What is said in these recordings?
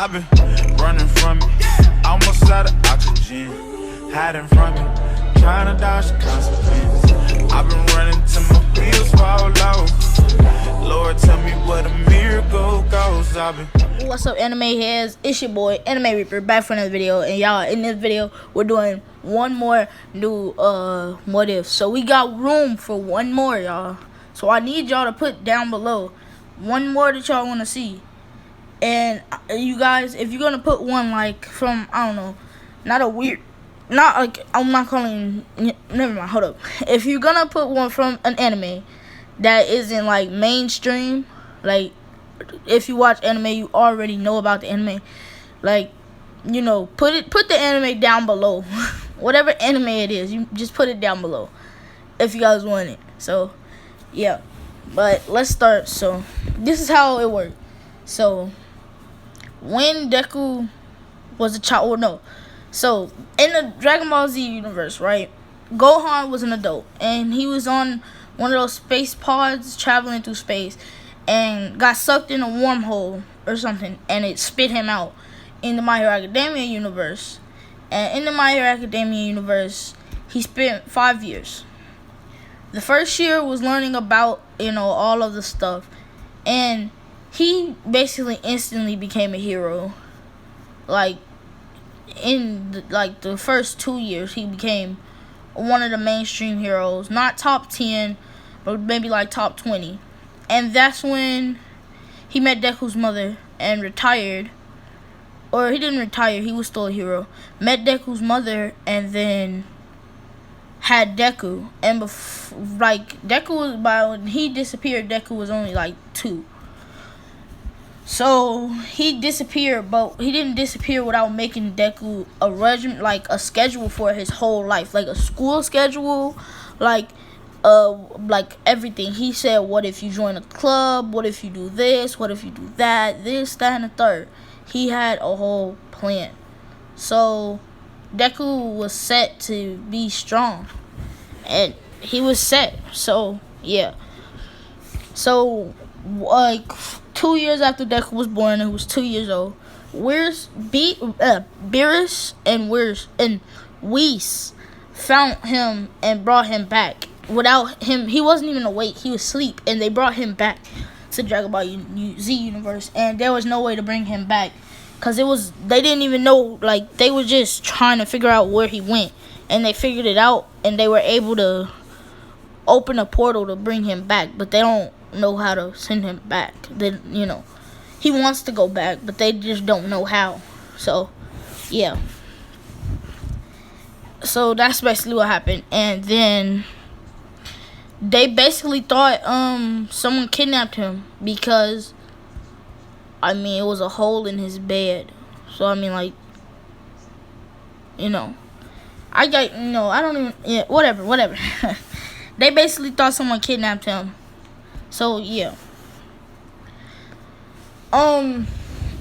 I've been running from it, almost out of oxygen, hiding from it, trying to dodge the consequence. I've been running till my wheels fall off. Lord, tell me where the miracle goes. I've been. What's up, anime heads? It's your boy Anime Reaper back for another video, and y'all, in this video we're doing one more new what if. So we got room for one more, y'all. So I need y'all to put down below one more that y'all want to see. And you guys, if you're gonna put one like from, I don't know, not like, I'm not calling, never mind, hold up. If you're gonna put one from an anime that isn't like mainstream, like if you watch anime you already know about the anime, like, you know, put the anime down below. Whatever anime it is, you just put it down below if you guys want it. So yeah, but let's start. So this is how it worked. So when Deku was a child, or no, so in the Dragon Ball Z universe, right, Gohan was an adult and he was on one of those space pods traveling through space and got sucked in a wormhole or something, and it spit him out in the My Hero Academia universe. And in the My Hero Academia universe, he spent 5 years. The first year was learning about, you know, all of the stuff, and he basically instantly became a hero. Like in the first 2 years, he became one of the mainstream heroes, not top 10, but maybe like top 20. And that's when he met Deku's mother and retired. Or he didn't retire, he was still a hero. Met Deku's mother and then had Deku. And Deku was, by when he disappeared, Deku was only like 2. So he disappeared, but he didn't disappear without making Deku a regimen, like a schedule for his whole life, like a school schedule, like everything. He said, what if you join a club? What if you do this? What if you do that? This, that, and the third. He had a whole plan. So Deku was set to be strong, and he was set. So yeah. So like 2 years after Deku was born, he was 2 years old. Beerus and Whis found him and brought him back. Without him, he wasn't even awake. He was asleep, and they brought him back to Dragon Ball Z universe, and there was no way to bring him back because they didn't even know. Like, they were just trying to figure out where he went, and they figured it out, and they were able to open a portal to bring him back, but they don't know how to send him back. They, you know, he wants to go back, but they just don't know how. So yeah, so that's basically what happened. And then they basically thought someone kidnapped him because, I mean, it was a hole in his bed. So I mean, like, you know, I don't even, yeah, whatever. They basically thought someone kidnapped him. So yeah. A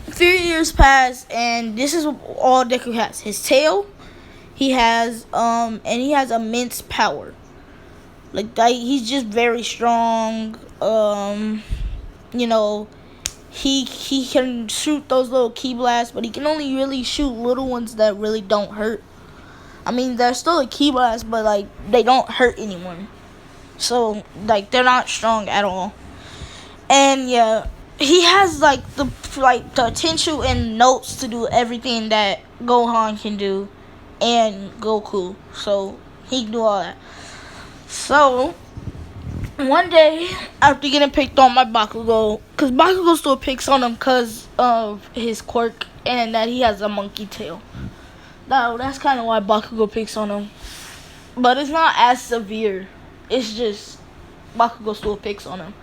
few years passed, and this is all Deku has. His tail, he has and he has immense power. Like, he's just very strong. You know, he can shoot those little ki blasts, but he can only really shoot little ones that really don't hurt. I mean, they're still a ki blast, but like, they don't hurt anyone. So like, they're not strong at all. And yeah, he has like the potential and notes to do everything that Gohan can do and Goku. So he can do all that. So one day, after getting picked on by Bakugo, because Bakugo still picks on him because of his quirk and that he has a monkey tail. Now, that's kind of why Bakugo picks on him. But it's not as severe. It's just Bakugo still picks on him.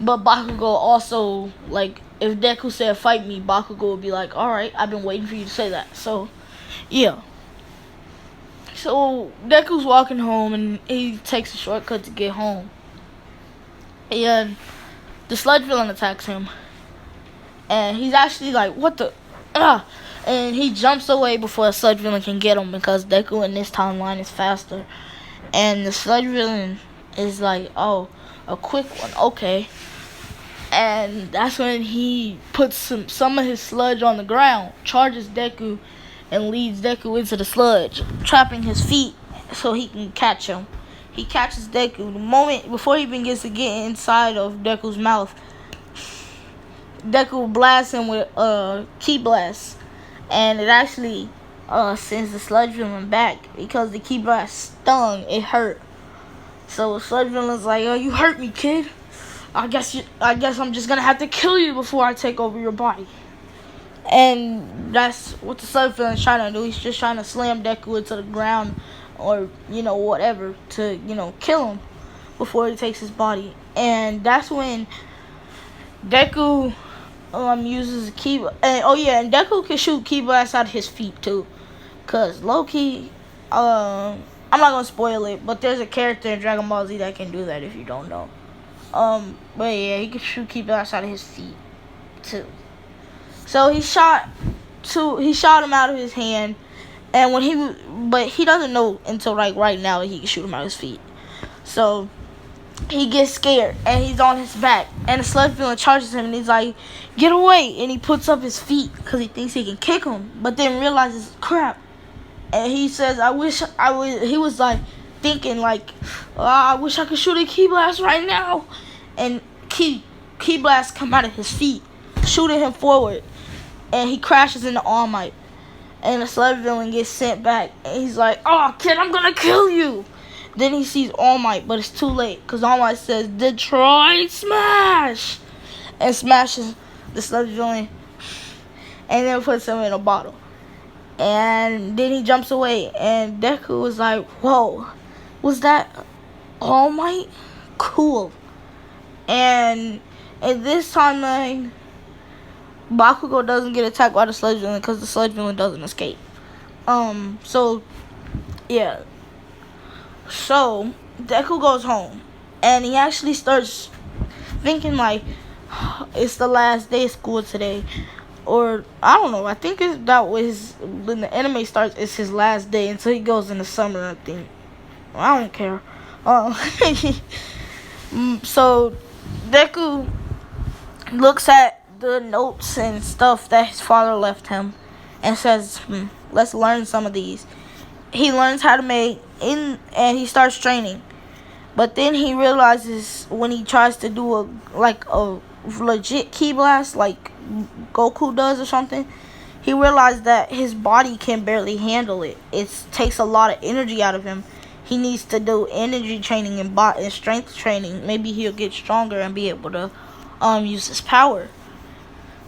But Bakugo also, like, if Deku said fight me, Bakugo would be like, alright, I've been waiting for you to say that. So yeah. So Deku's walking home, and he takes a shortcut to get home. And the Sludge villain attacks him. And he's actually like, what the? And he jumps away before the Sludge villain can get him, because Deku in this timeline is faster. And the Sludge villain is like, oh, a quick one, okay. And that's when he puts some of his sludge on the ground, charges Deku, and leads Deku into the sludge, trapping his feet so he can catch him. He catches Deku. The moment before he even gets to get inside of Deku's mouth, Deku blasts him with Ki Blast, and it actually sends the Sludge villain back because the Ki Blast stung. It hurt. So Sludge villain's like, "Oh, you hurt me, kid. I guess I'm just gonna have to kill you before I take over your body." And that's what the Sludge villain's trying to do. He's just trying to slam Deku into the ground, or whatever, to kill him before he takes his body. And that's when Deku uses Ki. And Deku can shoot Ki Blast out of his feet too, cause low-key, I'm not gonna spoil it, but there's a character in Dragon Ball Z that can do that if you don't know. But yeah, he can shoot Ki Blast out of his feet too. So he shot him out of his hand, and but he doesn't know until right now that he can shoot him out of his feet. So he gets scared and he's on his back, and the Sludge villain charges him and he's like, "Get away!" And he puts up his feet because he thinks he can kick him, but then realizes, crap. And he says, "I wish I was." He was like thinking like, "I wish I could shoot a Ki Blast right now." And Ki Blast come out of his feet, shooting him forward, and he crashes into All Might. And the Sludge villain gets sent back, and he's like, "Oh, kid, I'm gonna kill you." Then he sees All Might, but it's too late, because All Might says, "Detroit Smash!" and smashes the Sludge villain, and then puts him in a bottle. And then he jumps away, and Deku was like, "Whoa, was that All Might? Cool." And in this timeline, Bakugo doesn't get attacked by the Sludge villain because the Sludge villain doesn't escape. So yeah. So Deku goes home, and he actually starts thinking like, it's the last day of school today, or I don't know. I think that was when the anime starts. It's his last day until he goes in the summer, I think. I don't care. So Deku looks at the notes and stuff that his father left him and says, "Let's learn some of these." He learns how to make and he starts training. But then he realizes when he tries to do a legit Ki Blast like Goku does or something, he realized that his body can barely handle it. It takes a lot of energy out of him. He needs to do energy training and strength training. Maybe he'll get stronger and be able to use his power.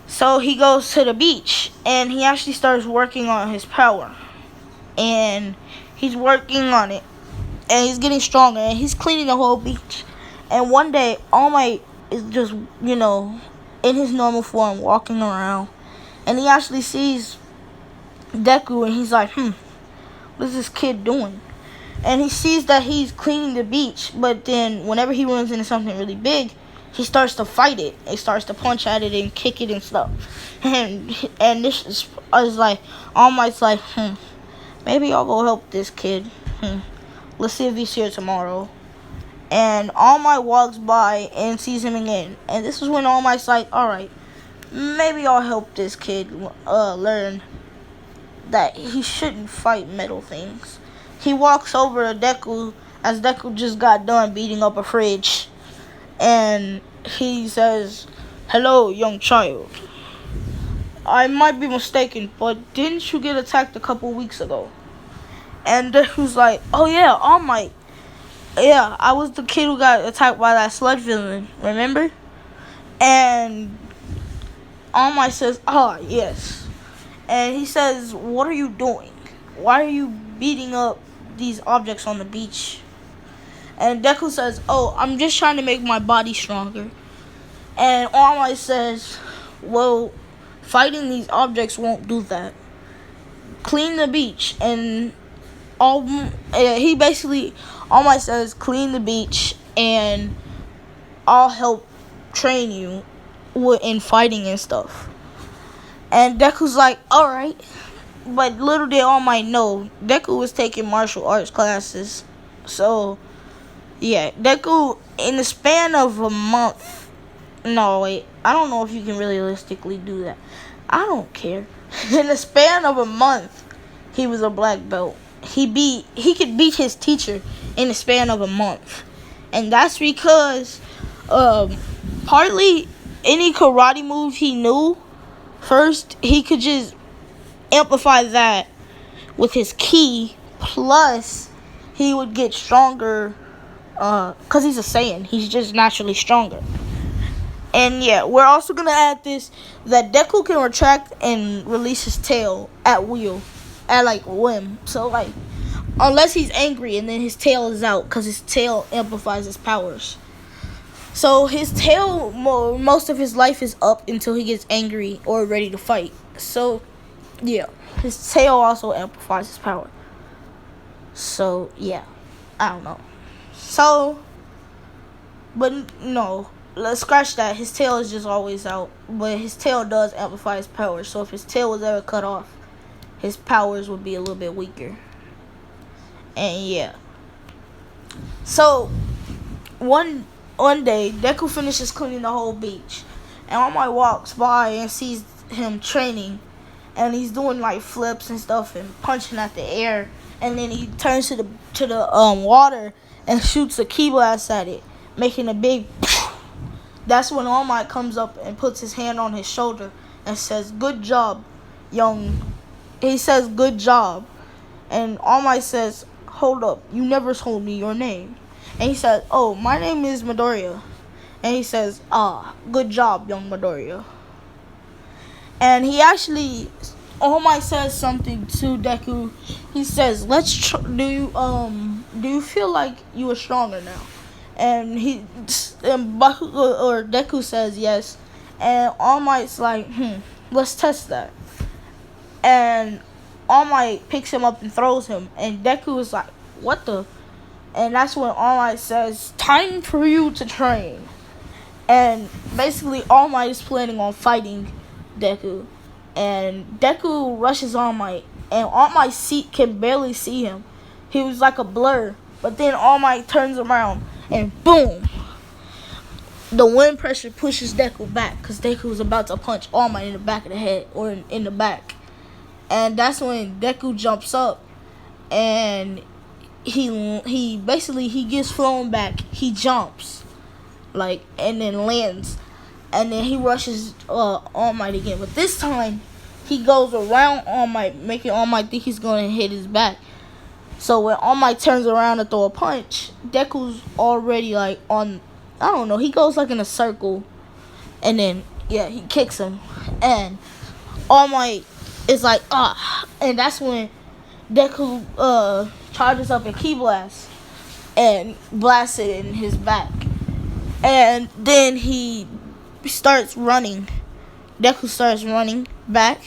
So he goes to the beach and he actually starts working on his power. And he's working on it, and he's getting stronger, and he's cleaning the whole beach. And one day, All Might is just, in his normal form, walking around, and he actually sees Deku, and he's like, what is this kid doing? And he sees that he's cleaning the beach, but then whenever he runs into something really big, he starts to fight it. He starts to punch at it and kick it and stuff. And this is like, All Might's like, maybe I'll go help this kid. Let's see if he's here tomorrow. And All Might walks by and sees him again. And this is when All Might's like, alright, maybe I'll help this kid learn that he shouldn't fight metal things. He walks over to Deku as Deku just got done beating up a fridge. And he says, "Hello, young child. I might be mistaken, but didn't you get attacked a couple weeks ago?" And Deku's like, "Oh yeah, All Might. Yeah, I was the kid who got attacked by that Sludge villain, remember?" And All Might says, "Ah, yes." And he says, "What are you doing? Why are you beating up these objects on the beach?" And Deku says, "Oh, I'm just trying to make my body stronger." And All Might says, "Well, fighting these objects won't do that. Clean the beach." And All Might says, "Clean the beach and I'll help train you in fighting and stuff." And Deku's like, "Alright." But little did All Might know, Deku was taking martial arts classes. So yeah, Deku, in the span of a month, No, wait. I don't know if you can realistically do that. I don't care. In the span of a month, he was a black belt. He could beat his teacher in the span of a month. And that's because partly any karate move he knew first, he could just amplify that with his ki, plus he would get stronger because he's a Saiyan. He's just naturally stronger. And yeah, we're also going to add this, that Deku can retract and release his tail at will, at like whim. So like, unless he's angry, and then his tail is out because his tail amplifies his powers. So his tail, most of his life is up until he gets angry or ready to fight. So yeah, his tail also amplifies his power. So yeah, I don't know. So, but no, let's scratch that. His tail is just always out, but his tail does amplify his power. So if his tail was ever cut off, his powers would be a little bit weaker. And yeah. So one day, Deku finishes cleaning the whole beach, and All Might walks by and sees him training, and he's doing like flips and stuff and punching at the air, and then he turns to the water and shoots a ki blast at it, making a big. That's when All Might comes up and puts his hand on his shoulder and says, "Good job, young." He says, "Good job," and All Might says, "Hold up, you never told me your name." And he says, "Oh, my name is Midoriya." And he says, "Good job, young Midoriya." And he actually, All Might says something to Deku. He says, do you feel like you are stronger now?" And Deku says yes. And All Might's like, let's test that. And All Might picks him up and throws him. And Deku is like, what the? And that's when All Might says, "Time for you to train." And basically All Might is planning on fighting Deku. And Deku rushes All Might. And All Might can barely see him. He was like a blur. But then All Might turns around and boom! The wind pressure pushes Deku back because Deku was about to punch All Might in the back of the head, or in the back. And that's when Deku jumps up and he basically gets thrown back. He jumps and then lands, and then he rushes All Might again. But this time he goes around All Might, making All Might think he's gonna hit his back. So when All Might turns around to throw a punch, Deku's already on. I don't know. He goes in a circle, and then he kicks him, and All Might is like and that's when Deku charges up a ki blast and blasts it in his back, and then he starts running. Deku starts running back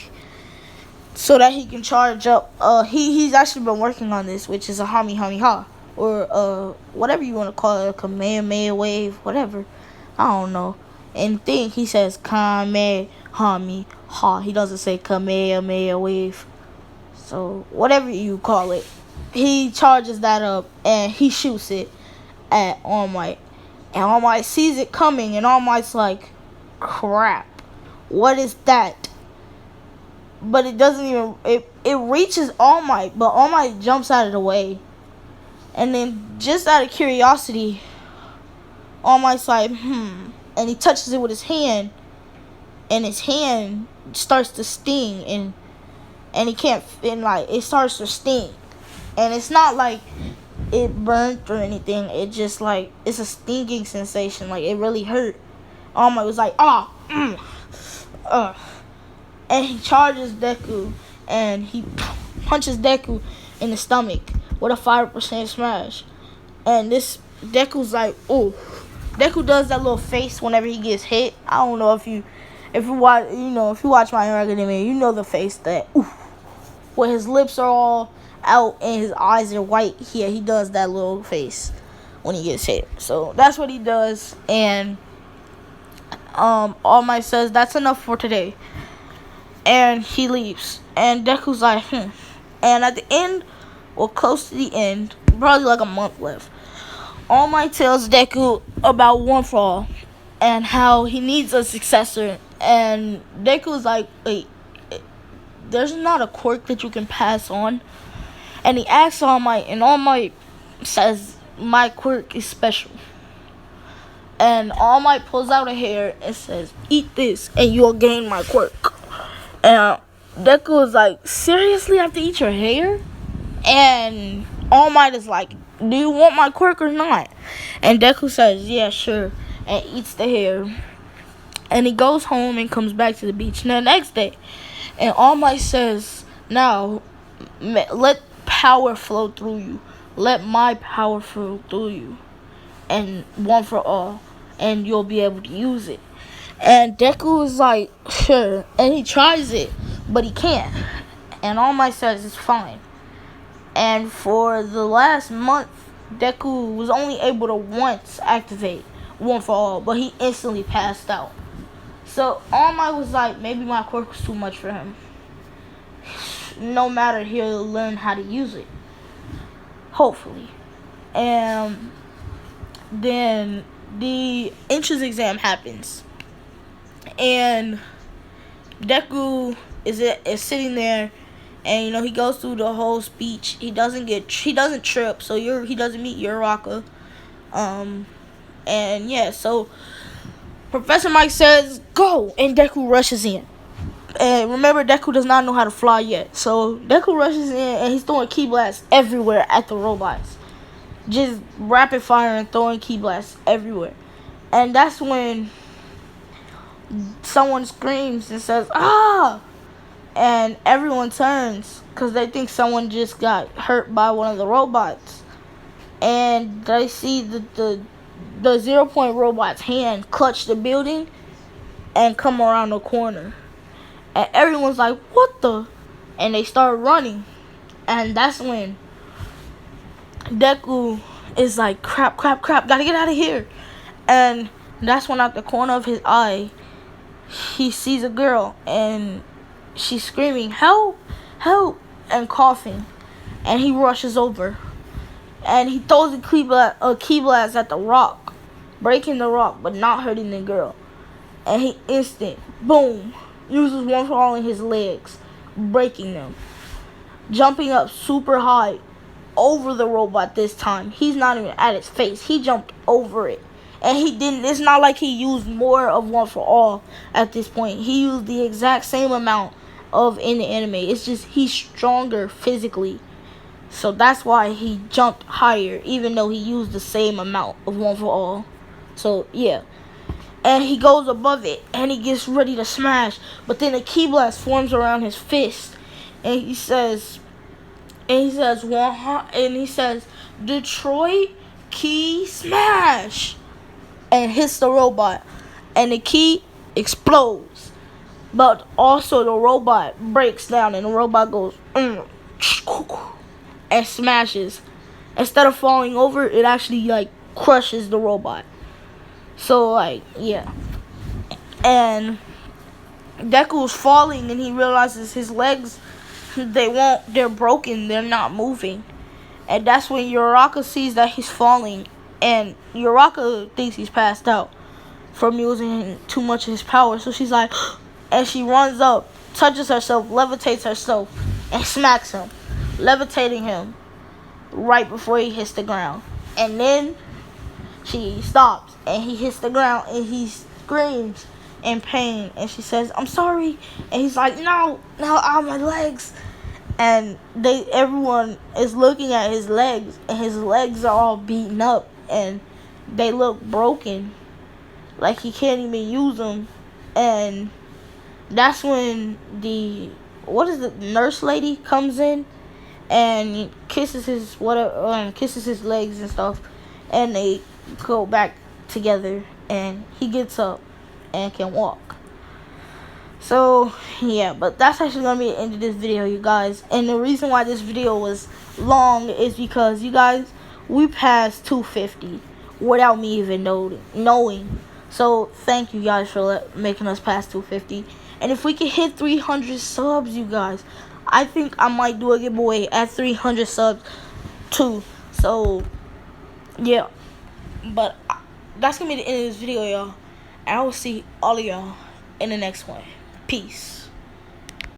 so that he can charge up. He's actually been working on this, which is a Kamehameha, or whatever you want to call it, a Kamehameha wave, whatever. I don't know. And he says Kamehameha. He doesn't say Kamehameha wave. So whatever you call it, he charges that up and he shoots it at All Might. And All Might sees it coming, and All Might's like, crap, what is that? But it doesn't even, it reaches All Might, but All Might jumps out of the way. And then just out of curiosity, All Might's like, and he touches it with his hand, and his hand starts to sting, and he can't, and it starts to sting. And it's not like it burnt or anything, it just it's a stinging sensation, it really hurt. All Might was like, and he charges Deku, and he punches Deku in the stomach with a 5% smash. And this Deku's like, ooh. Deku does that little face whenever he gets hit. I don't know if you watch My Hero Academia, you know the face that, ooh, where his lips are all out and his eyes are white. Yeah, he does that little face when he gets hit. So that's what he does. And All Might says, "That's enough for today," and he leaves. And Deku's like, And at the end, or close to the end, probably a month left, All Might tells Deku about One For All. and how he needs a successor. And Deku's like, wait, there's not a quirk that you can pass on. And he asks All Might, and All Might says, my quirk is special. And All Might pulls out a hair and says, eat this and you'll gain my quirk. And Deku is like, seriously, I have to eat your hair? And All Might is like, do you want my quirk or not? And Deku says, yeah, sure, and eats the hair. And he goes home and comes back to the beach. And the next day, and All Might says, now, let power flow through you. Let my power flow through you. And one for all. And you'll be able to use it. And Deku is like, sure. And he tries it, but he can't. And All Might says it's fine. And for the last month, Deku was only able to once activate one for all, but he instantly passed out. So All Might was like, maybe my quirk was too much for him. No matter, he'll learn how to use it. Hopefully. And then the entrance exam happens. And Deku is sitting there, and he goes through the whole speech. He doesn't trip, so he doesn't meet Uraraka. And yeah, so Professor Mike says go, and Deku rushes in. And remember, Deku does not know how to fly yet, so Deku rushes in and he's throwing ki blasts everywhere at the robots, just rapid fire and throwing ki blasts everywhere. And that's when someone screams and says, ah! And everyone turns because they think someone just got hurt by one of the robots. And they see the 0 Point robot's hand clutch the building and come around the corner. And everyone's like, what the? And they start running. And that's when Deku is like, crap, gotta get out of here. And that's when out the corner of his eye, he sees a girl, and she's screaming, help, and coughing. And he rushes over, and he throws a ki blast at the rock, breaking the rock, but not hurting the girl. And he boom, uses one for all in his legs, breaking them. Jumping up super high over the robot this time. He's not even at its face. He jumped over it. And it's not like he used more of one for all at this point. He used the exact same amount of in the anime. It's just he's stronger physically. So that's why he jumped higher, even though he used the same amount of one for all. So yeah. And he goes above it and he gets ready to smash. But then a ki blast forms around his fist. And he says Detroit Ki Smash, and hits the robot, and the ki explodes, but also the robot breaks down, and the robot goes and smashes. Instead of falling over, it actually crushes the robot. So yeah. And Deku's falling, and he realizes his legs, they're broken, they're not moving. And that's when Uraraka sees that he's falling, and Uraraka thinks he's passed out from using too much of his power. So she's like, and she runs up, touches herself, levitates herself, and smacks him, levitating him right before he hits the ground. And then she stops, and he hits the ground, and he screams in pain, and she says, I'm sorry. And he's like, no, my legs. And everyone is looking at his legs, and his legs are all beaten up, and they look broken, like he can't even use them. And that's when the nurse lady comes in and kisses his legs and stuff, and they go back together, and he gets up and can walk. So yeah, but that's actually gonna be the end of this video, you guys. And the reason why this video was long is because, you guys, we passed 250 without me even knowing. So thank you guys for making us pass 250. And if we can hit 300 subs, you guys, I think I might do a giveaway at 300 subs too. So yeah, but that's gonna be the end of this video, y'all. I will see all of y'all in the next one. Peace.